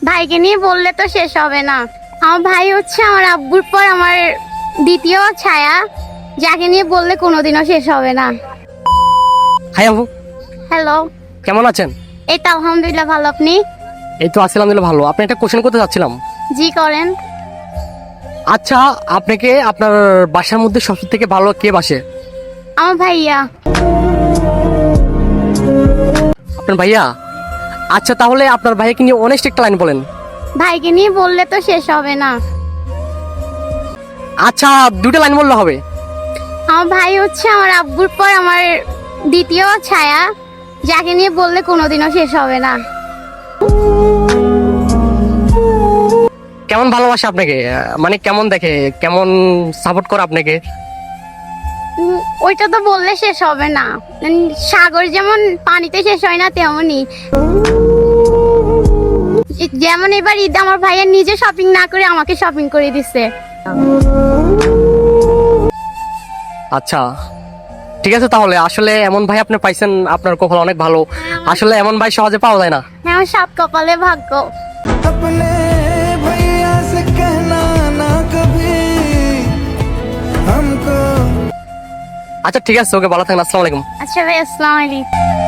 ভাইকে নিয়ে বললে তো শেষ হবে না। আমার ভাই হচ্ছে আমার আব্বুর পর আমার দ্বিতীয় ছায়া, যাকে নিয়ে বললে কোনোদিনও শেষ হবে না। হাই আপু, হ্যালো, কেমন আছেন? এই তো আলহামদুলিল্লাহ ভালো। আপনি? এই তো আছি আলহামদুলিল্লাহ ভালো। আপনি একটা কোশ্চেন করতে চাচ্ছিলাম। জি করেন। আচ্ছা, আপনাকে আপনার বাসার মধ্যে সবচেয়ে থেকে ভালো কে বাসে? আমার ভাইয়া। আপনার ভাইয়া? আচ্ছা, তাহলে আপনার ভাইয়াকে নিয়ে অনেস্ট একটা লাইন বলেন। ভাইকে নিয়ে বললে তো শেষ হবে না। আচ্ছা, দুটো লাইন বললে হবে। আমার ভাই হচ্ছে আমার আব্বুর পর আমার দ্বিতীয় ছায়া, যাকে নিয়ে বললে কোনোদিনও শেষ হবে না। কেমন ভালোবাসে আপনাকে? মানে কেমন দেখে, কেমন সাপোর্ট করে আপনাকে? ওইটা তো বললে শেষ হবে না। সাগর যেমন পানিতে শেষ হয় না, তেমনই। যেমন এবার ঈদ আমার ভাইয়ের নিজে শপিং না করে আমাকে শপিং করে দিচ্ছে। আচ্ছা, ঠিক আছে। তাহলে আসলে এমন ভাই আপনি পাইছেন, আপনার কপাল অনেক ভালো। আসলে এমন ভাই সহজে পাওয়া যায় না। হ্যাঁ, আমার সাত কপালে ভাগ্য। अपने भैया से कहना ना कभी हमको। আচ্ছা, ঠিক আছে, ওকে, ভালো থাকেন। আসসালামু আলাইকুম। আচ্ছা ভাই, আসসালামু আলাইকুম।